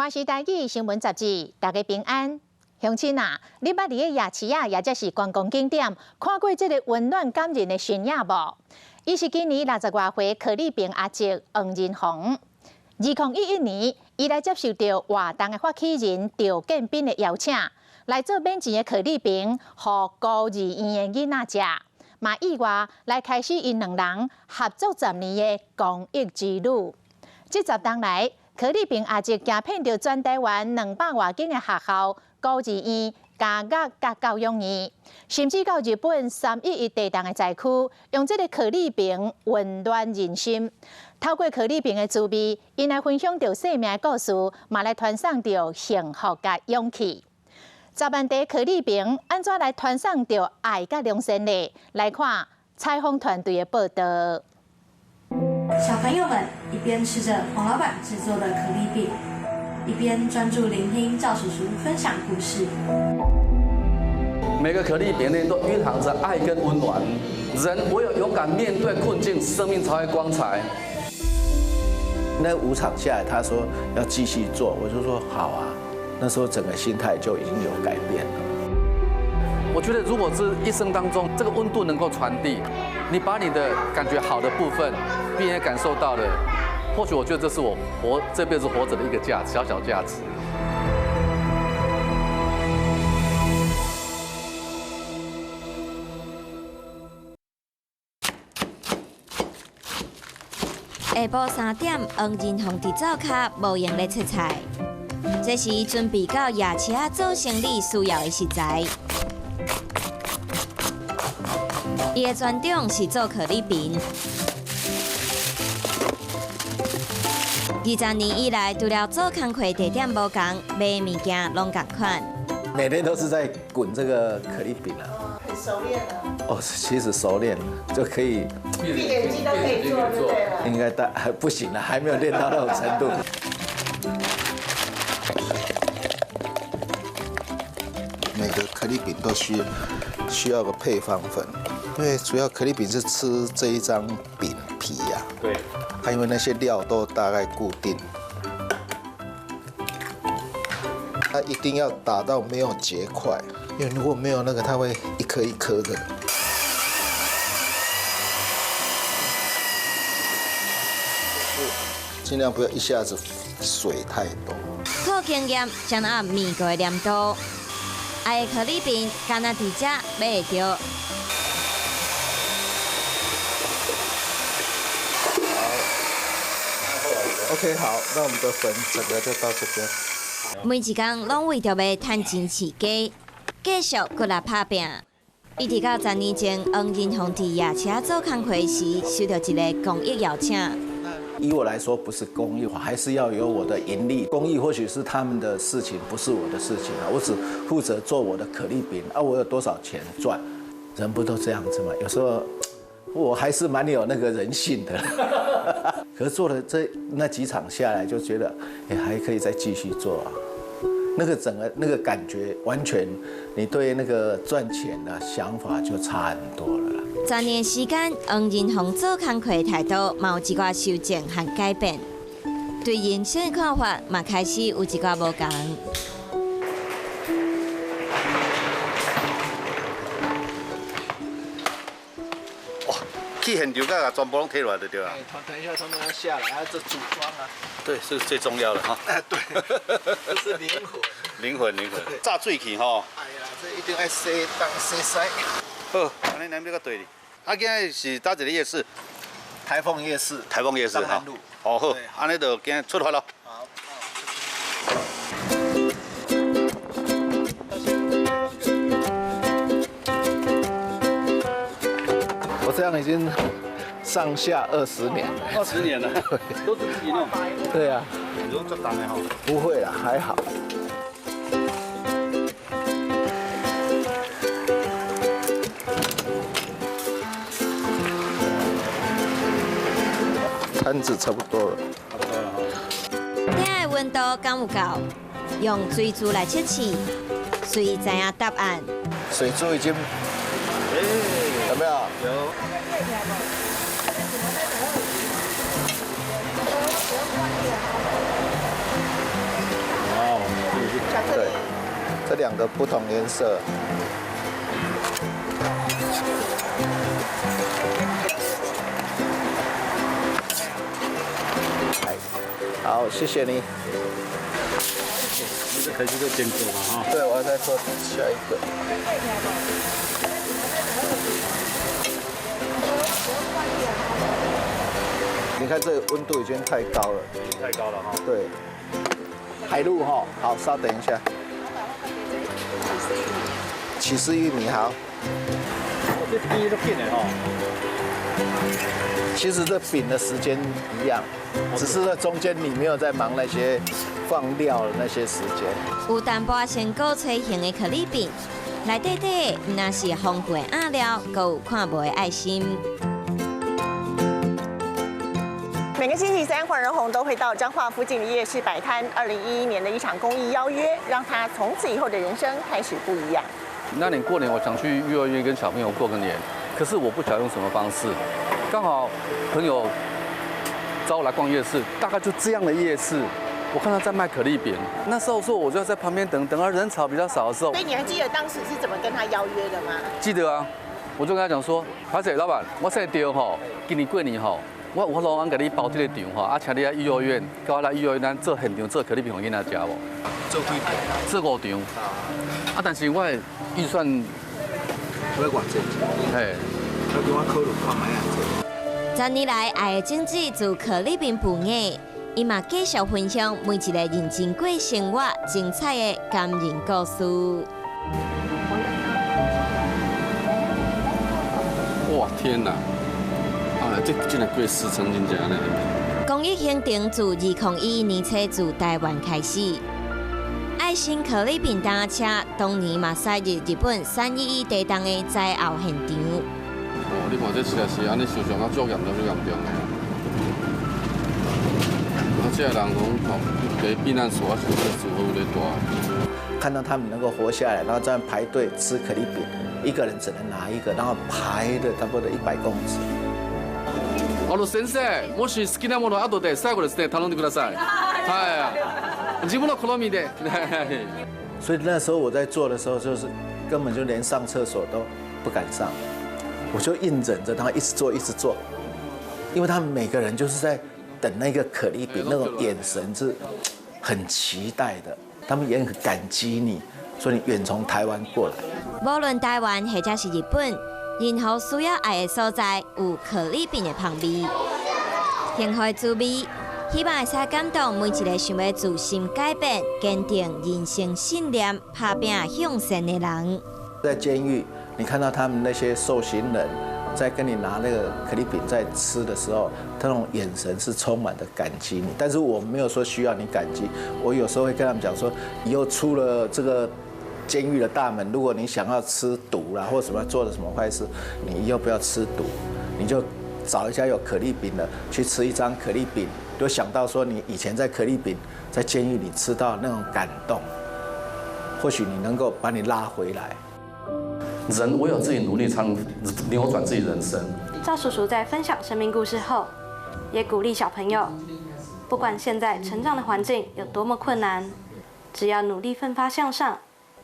华视台语新闻杂志，大家平安。乡亲啊，你捌伫个夜市啊，也则是观光景点，看过这个温暖感人的身影无？伊是今年60外岁可丽饼阿叔黄仁宏。2011年，伊来接受到活动的发起人赵建斌的邀请，来做免钱的可丽饼，予孤儿院的囡仔食。嘛意外来开始因两人合作10年的公益之旅。这10年来，可丽饼阿叔行遍着全台湾200外间的学校、孤儿院、家乐甲教育院，甚至到日本311地动的灾区，用这个可丽饼温暖人心。透过可丽饼的滋味，因来分享着生命的故事，嘛来传送着幸福甲勇气。10万块可丽饼安怎来传送着爱甲良善呢？来看采访团队的报道。小朋友们一边吃着黄老板制作的可丽饼，一边专注聆听赵叔叔分享故事。每个可丽饼内都蕴含着爱跟温暖，人唯有勇敢面对困境，生命才会光彩。那5场下来，他说要继续做，我就说好啊。那时候整个心态就已经有改变了。我觉得，如果是一生当中这个温度能够传递，你把你的感觉好的部分，别人也感受到了，或许我觉得这是我这辈子活着的一个价值，小小价值。下晡3点，黄仁宏伫灶骹无闲咧切菜，这是伊准备到夜市仔做生理需要的食材。伊的专长是做可丽饼。20年以来，除了做工课地点无同，买物件拢共款。每天都是在滚这个可丽饼啊。很熟练了。哦，其实熟练了就可以。闭眼睛都可以做，就对了。应该还不行了，还没有练到那种程度。每个可丽饼都需要个配方粉，因为主要可丽饼是吃这一张饼皮呀。对。它因为那些料都大概固定，它一定要打到没有结块，因为如果没有那个，它会一颗一颗的。尽量不要一下子水太多。靠经验掌握面糊的黏度，爱的可丽饼干那伫遮买会到。OK， 好，那我们的粉整个就到这边。每一工拢为着要趁钱饲家，继续过来拍拼。伊直到10年前，黄仁宏伫夜市仔做工课时，收到一个公益邀请。以我来说，不是公益，我还是要有我的盈利。公益或许是他们的事情，不是我的事情啊。我只负责做我的可丽饼啊，我有多少钱赚，人不都这样子吗？有时候我还是蛮有那个人性的。可是做了那几场下来，就觉得还可以再继续做啊。那个整个那个感觉，完全你对那个赚钱的想法就差很多了啦。10年时间，黄仁宏做工课的态度嘛有一寡修正和改变，对人生的看法嘛开始有一寡无同。去现场把全部拢摕落来就对了。等一下，他们要下来，这组装啊。对，是最重要的哈。对，这是灵魂。灵魂。炸水去吼。哎呀，这一定要洗当洗洗。好，安尼咱要到对哩。啊，今日是到这里夜市。台风夜市。台风夜市哈。哦好，安尼就今日出发咯。好。我这样已经上下20年了。20年了，都是自己弄。对啊。你都做单的哈？不会啦，还好。摊子差不多了。差不多了哈。鼎的温度敢有够？用水珠来测试，随知影答案。水珠已经，有没有？有。这2个不同颜色。好，谢谢你。你这开始在煎过嘛哈？对，我要再做下一个。你看这个温度已经太高了，太高了哈。对，海陆哈，好，稍等一下。起司玉米好。这边都变了哈。其实这饼的时间一样，只是在中间你没有在忙那些放料的那些时间。有淡薄鲜果脆形的可丽饼，内底不但是丰富的餡料，还有看不的爱心。每个星期三，黄仁宏都会到彰化附近的夜市摆摊。2011年的一场公益邀约，让他从此以后的人生开始不一样。那年过年，我想去幼儿园跟小朋友过个年，可是我不晓得用什么方式。刚好朋友找我来逛夜市，大概就这样的夜市，我看他在卖可丽饼。那时候说我就要在旁边等，等到人潮比较少的时候。所以你还记得当时是怎么跟他邀约的吗？记得啊，我就跟他讲说，歹势老板，我现在丢吼，今年过年吼，我老板给你包这个场吼，啊，请你来幼儿园，跟我来幼儿园咱做现场做可丽饼给囡仔吃无？做几场？做5场。啊，但是我的预算，我要偌济？嘿，要给我考虑看卖啊。10年来，爱的种子自可丽饼哺育，伊嘛继续分享每一个认真过生活、精彩的感人故事。哇天哪！啊，这真系过时成真正呢。公益行程自2011年初自台湾开始，爱心可丽饼单车当年嘛驶入日本311地震的灾后现场。哦，你看这实在是安尼想象啊，足严重的啊！啊，这人讲吼，给避难所啊，是如何在大？看到他们能够活下来，然后这样排队吃可丽饼，一个人只能拿一个，然后排的差不多100公尺。先生、もし好きなもの後で最後ですね頼んでください。はい。自分の好みで。所以那时候我在做的时候，就是根本就连上厕所都不敢上。我就硬忍着，然后一直做，一直做，因为他们每个人就是在等那个可丽饼，那种眼神是很期待的，他们也很感激你，说你远从台湾过来。无论台湾或者是日本，任何需要爱的所在，有可丽饼的香味，幸福的滋味，希望会使感动每一个想要自心改变、坚定人生信念、打拼向善的人。在监狱，你看到他们那些受刑人在跟你拿那个可丽饼在吃的时候，他那种眼神是充满的感激你。但是我没有说需要你感激，我有时候会跟他们讲说，以后出了这个监狱的大门，如果你想要吃毒啦，或什么做了什么坏事，你以后不要吃毒，你就找一家有可丽饼的去吃一张可丽饼，就想到说你以前在可丽饼在监狱里吃到那种感动，或许你能够把你拉回来。人唯有自己努力才能扭转自己人生。赵叔叔在分享生命故事后，也鼓励小朋友，不管现在成长的环境有多么困难，只要努力奋发向上，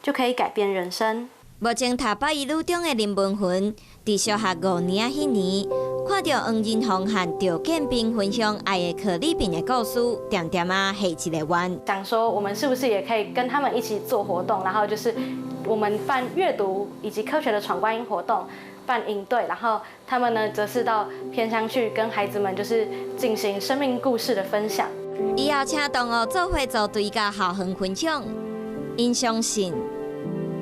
就可以改变人生。目前读北一女中的林文云，伫小学5年迄年，看到黄仁宏和赵建斌分享爱的可丽饼的故事，点点啊下一个愿。想说我们是不是也可以跟他们一起做活动，然后就是我们办阅读以及科学的闯关营活动，办营队，然后他们呢则是到偏乡去跟孩子们就是进行生命故事的分享。以后请同学做伙组队甲校园分享，因相信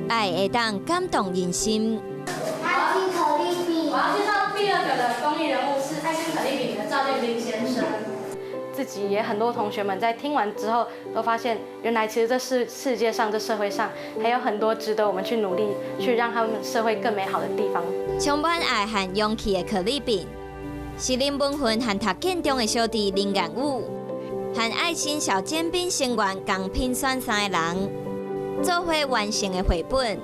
爱会当感动人心。爱心可丽饼。我要介绍第2个的公益人物是爱心可丽饼的赵建斌先生。自己也很多同学们在听完之后都发现，原来其实这世界上、这社会上还有很多值得我们去努力、去让他们社会更美好的地方。充满爱和勇气的可丽饼，是林文云和读建中的小弟林彦武，和爱心小尖兵成员共拼选3个人，做伙完成的绘本。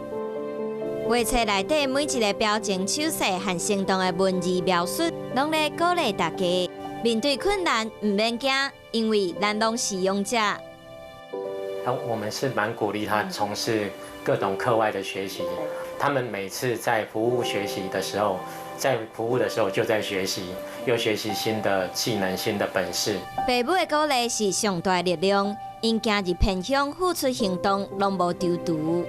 画册内底每一个表情、手势和行动的文字描述，拢在鼓励大家。面对困难，唔免惊，因为咱拢是勇者。我们是蛮鼓励他从事各种课外的学习。他们每次在服务学习的时候，就在学习，又学习新的技能、新的本事。父母的鼓励是上大的力量，因今日偏乡付出行动，拢无丢除。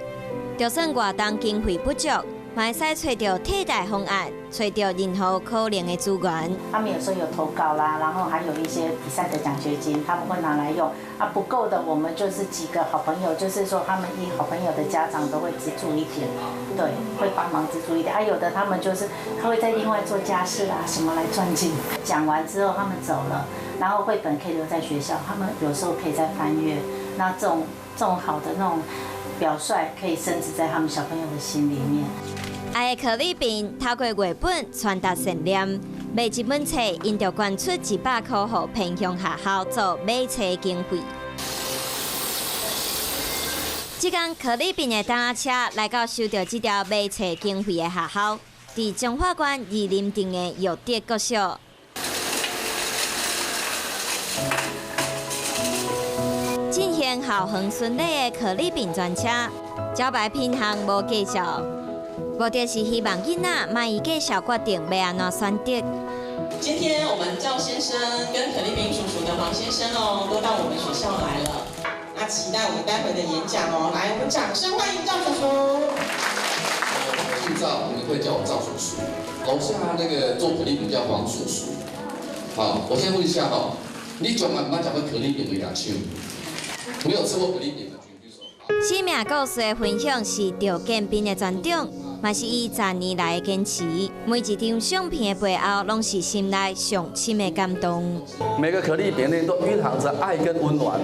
就算外东经费不足，嘛会使找到替代方案，找到任何可能的资源。他们有时候有投稿啦，然后还有一些比赛的奖学金，他们会拿来用。不够的，我们就是几个好朋友，就是说他们好朋友的家长都会资助一点，对，会帮忙资助一点。有的他们就是他会再另外做家事啊什么来赚钱。讲完之后他们走了，然后绘本可以留在学校，他们有时候可以再翻阅。那这种好的那种表率，可以深植在他们小朋友的心里面。爱的可丽饼透过绘本传达信念，卖一本册，因就捐出100块予偏乡学校做买册经费。这天可丽饼的单车来到收到这条买册经费的学校，伫中华县二林镇的育德国小。进行校园巡礼的可丽饼专车，招牌品项无介绍。目的是希望囡仔卖伊继续决定要安怎选择。今天我们赵先生跟可丽饼叔叔的黄先生都到我们学校来了，那期待我们待会的演讲来，我们掌声欢迎赵叔叔。我姓赵，你们会叫我赵叔叔。楼下那个做可丽饼叫黄叔叔。好，我先问一下你从来没吃过可丽饼的牙签？没有吃过可丽饼的举举手。生命故事的分享是赵建斌的专长。嘛是伊10年来的坚持，每一张相片的背后，拢是心内上深的感动。每个可丽饼内都蕴含着爱跟温暖。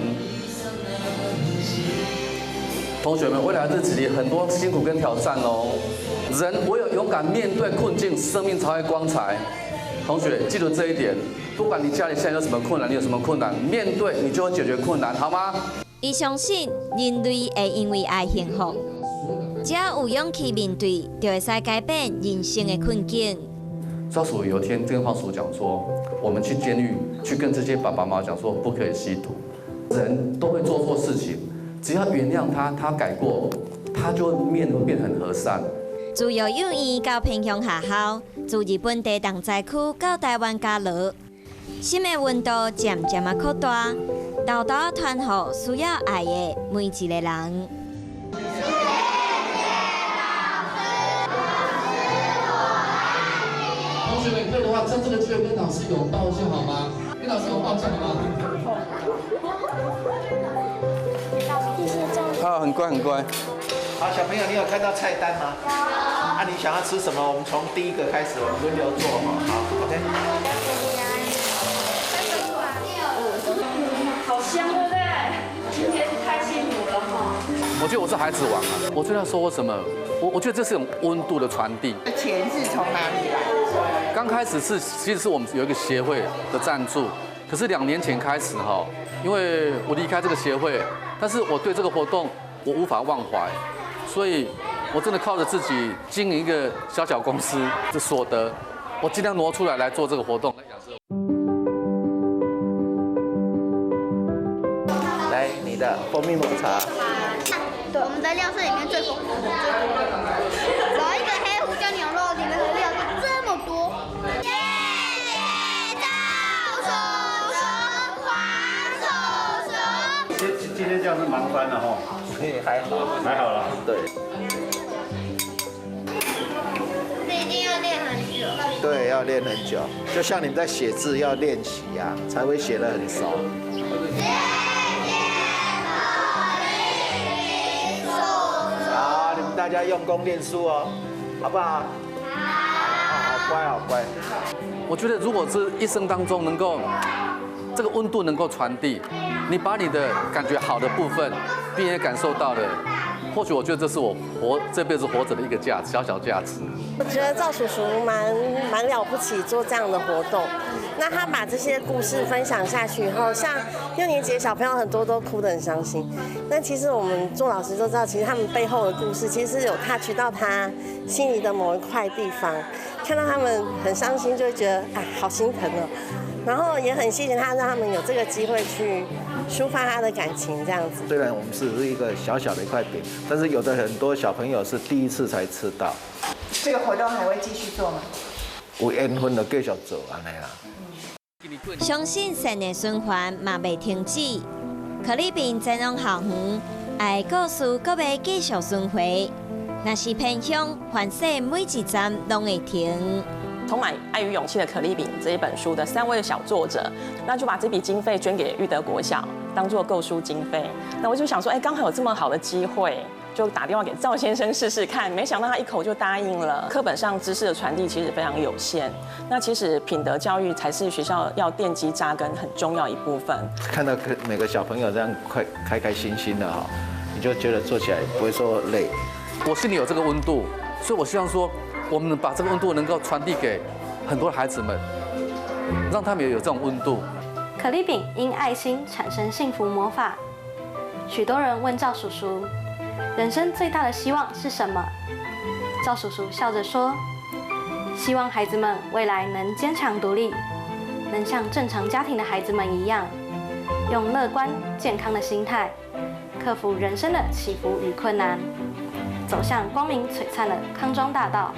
同学们，未来日子里很多辛苦跟挑战哦，人唯有勇敢面对困境，生命才会光彩。同学，记住这一点，不管你家里现在有什么困难，你有什么困难，面对你就会解决困难，好吗？伊相信人类会因为爱幸福。只要有勇气面对，就会使改变人生的困境。赵叔有一天跟黄叔讲说，我们去监狱去跟这些爸爸妈妈讲说，不可以吸毒。人都会做错事情，只要原谅他，他改过，他就会变很和善。自幼幼儿到偏乡学校，自日本地东灾区到台湾加乐，心的温度渐渐啊扩大，豆豆团互需要爱的每一个人。同学们可以的话，趁这个机会跟老师拥抱一下好吗？跟老师拥抱一下好吗？啊，很乖很乖。好，小朋友，你有看到菜单吗？你想要吃什么？我们从第一个开始，我们轮流做好 ，OK。好香，对不对？今天太幸福了哈。我觉得我是孩子王啊！我最要说我什么？我觉得这是一种温度的传递。钱是从哪里来？刚开始其实是我们有一个协会的赞助，可是2年前开始因为我离开这个协会，但是我对这个活动我无法忘怀，所以我真的靠着自己经营一个小公司的所得，我尽量挪出来做这个活动。来，你的蜂蜜抹茶。对，我们在料色里面最丰富的，找一个黑胡椒牛肉，里面的料是这么多。谢谢赵叔叔，黄叔叔。今天这样是忙翻了哈。还好了。对。这一定要练很久。对，要练很久，就像你们在写字要练习才会写得很熟。好，你们大家用功念书哦，好不好？好乖，好乖。我觉得如果是一生当中能够这个温度能够传递，你把你的感觉好的部分，别人也感受到了，或许我觉得这是我这辈子活着的一个价值，小价值。我觉得赵叔叔蛮了不起，做这样的活动。那他把这些故事分享下去以后，像6年级的小朋友很多都哭得很伤心。但其实我们做老师都知道，其实他们背后的故事，其实是有touch到他心里的某一块地方。看到他们很伤心，就会觉得好心疼哦。然后也很谢谢他，让他们有这个机会去抒发他的感情，这样子。虽然我们是一个小小的一块饼，但是有的很多小朋友是第一次才吃到。这个活动还会继续做吗？有缘分就继续做安尼啦。相信善的循环嘛未停止，可丽饼真让校园爱故事阁要继续巡回。若是偏乡，凡是每一站拢会停。充满爱与勇气的可丽饼这一本书的3位小作者，那就把这笔经费捐给育德国小，当做购书经费。那我就想说，刚好有这么好的机会，就打电话给赵先生试试看。没想到他一口就答应了。课本上知识的传递其实非常有限，那其实品德教育才是学校要奠基扎根很重要一部分。看到每个小朋友这样开开心心的哈，你就觉得做起来不会说累。我心里有这个温度，所以我希望说，我们把这个温度能够传递给很多的孩子们，让他们也有这种温度。可丽饼因爱心产生幸福魔法。许多人问赵叔叔，人生最大的希望是什么？赵叔叔笑着说，希望孩子们未来能坚强独立，能像正常家庭的孩子们一样，用乐观健康的心态，克服人生的起伏与困难，走向光明璀璨的康庄大道。